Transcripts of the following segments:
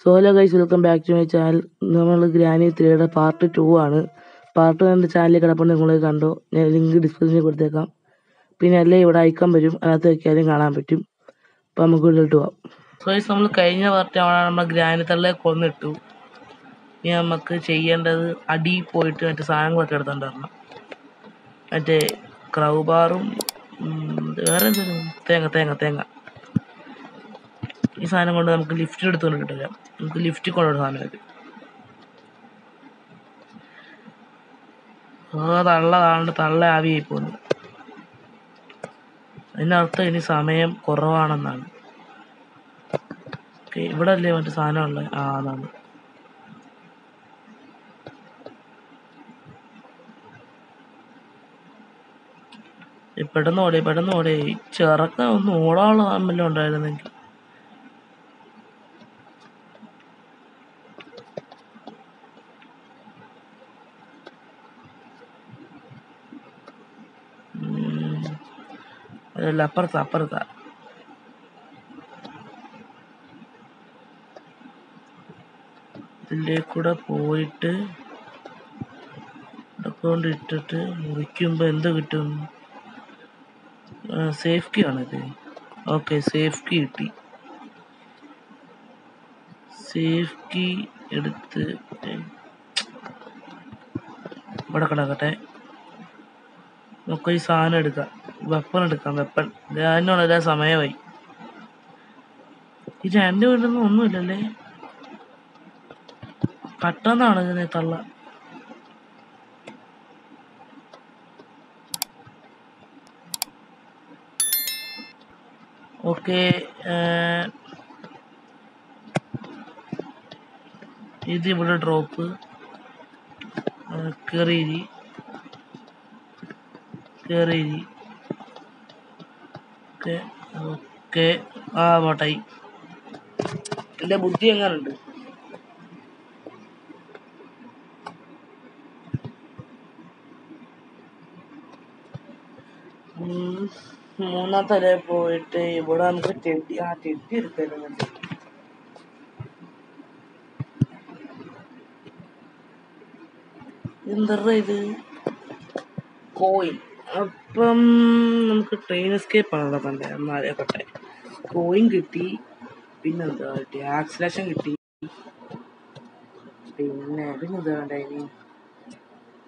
So hello guys, welcome back to my channel. നമ്മൾ granny 3യുടെ part 2 ആണ്. Part 2 എൻ്റെ ചാനലിൽ കിടപ്പുണ്ട്, നിങ്ങൾ കണ്ടോ. ഞാൻ ലിങ്ക് ഡിസ്ക്രിപ്ഷനിൽ കൊടുത്തേക്കാം. പിന്നെ അല്ലേ ഇവിടെ ഐക്കൺ വരും, അതിനകത്ത് വയ്ക്കാനും കാണാൻ പറ്റും. അപ്പോൾ നമുക്ക് വീട്ടിലോട്ട് പോവാം. സോ ഗൈസ്, നമ്മൾ കഴിഞ്ഞ പാർട്ട് അവിടെ നമ്മൾ ഗ്രാനി തള്ളയെ കൊന്നിട്ടു. ഇനി നമുക്ക് ചെയ്യേണ്ടത് അടി പോയിട്ട് മറ്റേ സാധനങ്ങളൊക്കെ എടുത്തോണ്ട് വരണം. മറ്റേ ക്രൗബാറും വേറെ തേങ്ങ ഈ സാധനം കൊണ്ട് നമുക്ക് ലിഫ്റ്റ് എടുത്തുകൊണ്ട് കിട്ടില്ല. നമുക്ക് ലിഫ്റ്റിൽ കൊണ്ടുള്ള സാധനം വരും. തള്ള ആവിയായി പോകുന്നു. അതിനർത്ഥം ഇനി സമയം കുറവാണെന്നാണ്. ഓക്കെ, ഇവിടെ അല്ലേ മറ്റേ സാധനമുള്ളത്? അതാണ്. പെട്ടെന്ന് ഓടേ ചെറുക്ക ഒന്ന് ഓടാനുള്ള താമല്ലോ ഉണ്ടായിരുന്നെങ്കിൽ. അതല്ല, അപ്പുറത്താ. ഇതിൻ്റെ കൂടെ പോയിട്ട് ഇതൊക്കെ ഇട്ടിട്ട് മുറിക്കുമ്പോ എന്ത് കിട്ടും? സേഫ് കീ ആണിത്. ഓക്കെ, സേഫ് കീ കിട്ടി. സേഫ് കീ എടുത്ത് ഇവിടെ കിടക്കട്ടെ. നമുക്ക് ഈ സാധനം എടുക്കാം, വെപ്പൺ എടുക്കാം. അതിനുള്ള സമയമായി. ഈ രണ്ട് വീട്ടിൽ ഒന്നുമില്ലല്ലേ? പെട്ടെന്നാണ് ഇതിനെ തള്ള. ഓക്കെ, ഇത് ഇവിടെ ഡ്രോപ്പ്. കേറി. ഓക്കെ പോട്ടായി. എന്റെ ബുദ്ധി എങ്ങാനുണ്ട്? മൂന്നാമത്തെ നിലയിൽ പോയിട്ട് ഇവിടെ നമുക്ക് ടെഡി എടുക്കുന്നുണ്ട്. എന്താ ഇത്? കോയിൻ. അപ്പം നമുക്ക് ട്രെയിൻ എസ്കേപ്പ് ആണല്ലോ തന്നെ. എന്നാലേക്കട്ടെ, കോയിൻ കിട്ടി. പിന്നെന്താ കിട്ടി? ആക്സിലേഷൻ കിട്ടി. പിന്നെന്താ വേണ്ട ഇനി?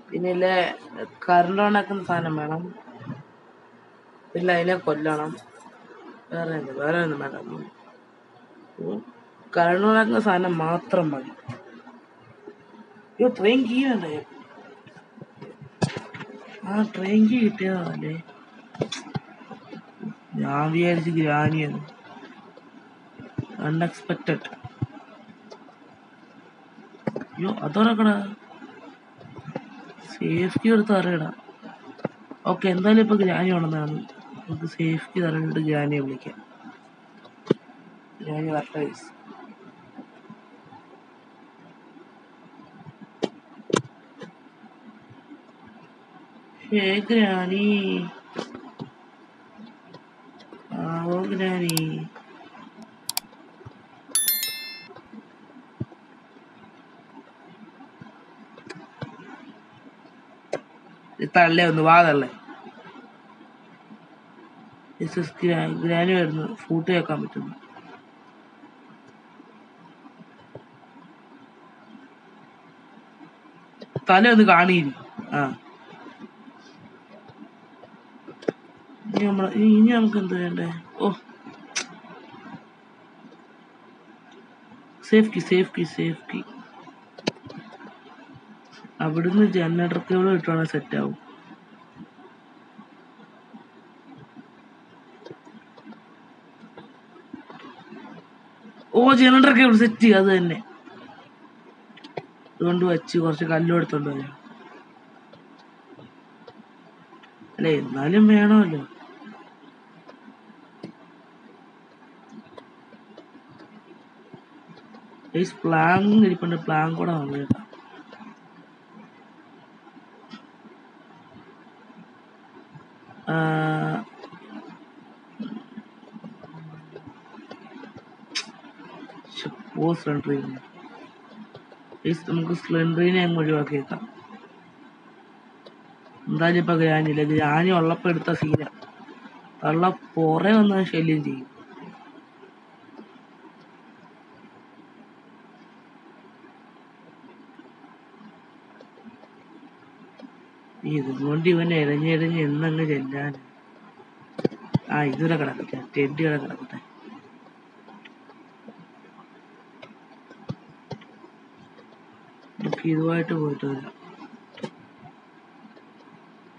പിന്നെ കറണ്ട് ഓണാക്കുന്ന സാധനം വേണം. പിന്നെ അതിനെ കൊല്ലണം. വേറെ ഒന്നും വേണ്ട. കറണ്ട് ഓണാക്കുന്ന സാധനം മാത്രം മതി. ട്രെയിൻ കീ വേണ്ടേ? ട്രെയിൻ കീ കിട്ടിയതല്ലേ? ഞാൻ വിചാരിച്ച് ഗ്രാനിയാണ്. അൺഎക്സ്പെക്റ്റഡ്. അതോറക്കടാ. സേഫ്റ്റി എടുത്ത് അറിയടാ. ഓക്കെ, എന്തായാലും ഇപ്പൊ ഗ്രാനി ഉണ്ടെന്നാണ്. നമുക്ക് സേഫ്റ്റി തരണ്ടിട്ട് ഗ്രാനിയെ വിളിക്കാം. ഗ്രാനി വരട്ടെ. ഗ്രാനി. ഗ്രാനി. തള്ളേ ഒന്ന് വാതല്ലേ. ഗ്രാനി വരുന്നു. ഫൂട്ട് കേൾക്കാൻ പറ്റുന്നു. തല ഒന്ന് കാണിയില്ല. ഇനി നമുക്ക് എന്ത് വേണ്ടേ? Safe key. അവിടുന്ന് ജനറേറ്റർ കേബിൾ ഇട്ടാണെങ്കിൽ സെറ്റ് ആവും. Generator cable set. അത് തന്നെ. അതുകൊണ്ട് വെച്ച് കുറച്ച് കല്ലും എടുത്തോണ്ട് വരാം. അല്ലെ, എന്നാലും വേണമല്ലോ. പ്ലാൻ ഇരിപ്പുണ്ട്. പ്ലാൻ കൂടെ വന്നു കേട്ടോ. സ്ലെൻഡറിന്. നമുക്ക് സ്ലെൻഡറിനെ അങ്ങ് ഒഴിവാക്കിയേക്കാം. എന്തായാലും ഇപ്പൊ ഗ്രാനില്ല. ഗ്രാനി ഉള്ളപ്പോ എടുത്ത സീന ഉള്ള പുറേ വന്ന് ശല്യം ചെയ്യും. ഇതുകൊണ്ട് ഇവൻ ഇഴഞ്ഞിഴഞ്ഞ് എന്നങ്ങ് ചെല്ലാൻ. ഇതുവരെ കിടക്കട്ടെ, ടെഡി വരെ കിടക്കട്ടെ. നമുക്ക് ഇതുമായിട്ട് പോയിട്ട് വരാം.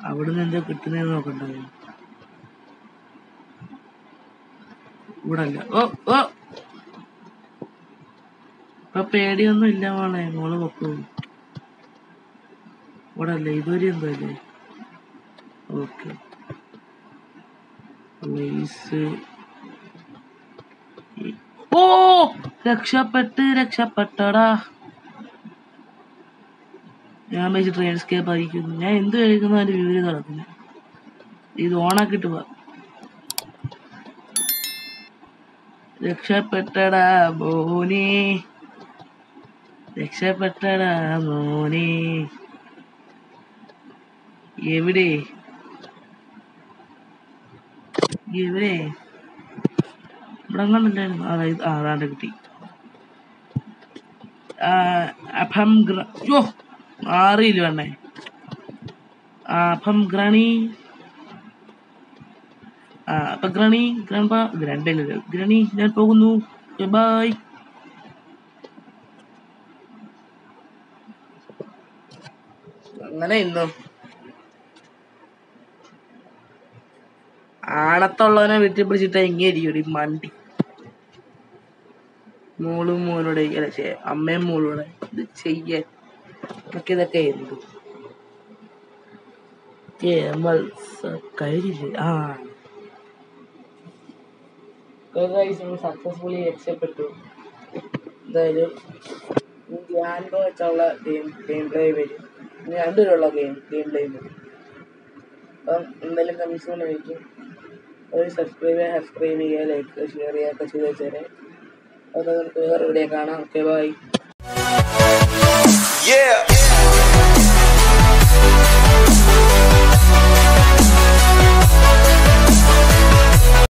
അവിടുന്ന് എന്താ കിട്ടുന്നതെന്ന് നോക്കണ്ടായോ? ഇവിടെ അല്ല. ഇപ്പൊ പേടിയൊന്നും ഇല്ല മോളെ, മോള് പൊക്കോ. ഇവിടെ അല്ലേ, ഇതുവരെ എന്തോ അല്ലേ. ഓക്കെ, രക്ഷപ്പെട്ടടാ. ഞാൻ വെച്ച് ട്രെയിൻ സ്കേപ്പ് ആയിരിക്കുന്നു. ഞാൻ എന്ത് കഴിക്കുന്നു അതിന്റെ വിവരം നടക്കുന്നു. ഇത് ഓണാക്കിട്ട് പോവാ. രക്ഷപ്പെട്ടടാ മോനെ, രക്ഷപ്പെട്ടടാ മോനെ. എവിടെ ഇവിടെ കണ്ടില്ലായിരുന്നു. അതാണ്ട് കിട്ടി. അപ്പം മാറിയില്ല വേണ്ടേ. അപ്പം ഗ്രണി അപ്പൊ ഗ്രണി ഞാൻ പോകുന്നു. ബൈ. അങ്ങനെ ഇന്നു ആണത്തുള്ളവനെ വീട്ടിൽ പിടിച്ചിട്ട് എങ്ങനെയിരിക്കും മണ്ടി. മോളും മോനോടെ അമ്മയും മോളൂടെ ഇത് ചെയ്യാൻ നമുക്ക് ഇതൊക്കെ എന്തു കഴിഞ്ഞില്ലേ. സക്സസ്ഫുള്ളി രക്ഷപ്പെട്ടു. എന്തായാലും ഗ്രാൻഡ് വെച്ചുള്ള ഗെയിം പ്ലേ വരും. 2 രൂപയുള്ള ഗെയിം പ്ലേ വരും. അപ്പം എന്തായാലും കമ്മീഷൻ വയ്ക്കും. ഒരു സബ്സ്ക്രൈബ് ചെയ്യുക, ലൈക്ക് ഷെയർ ചെയ്യുക ചെയ്ത് വെച്ചേരെ. അത് നമുക്ക് വേറെ വീഡിയോ കാണാം. Okay, by.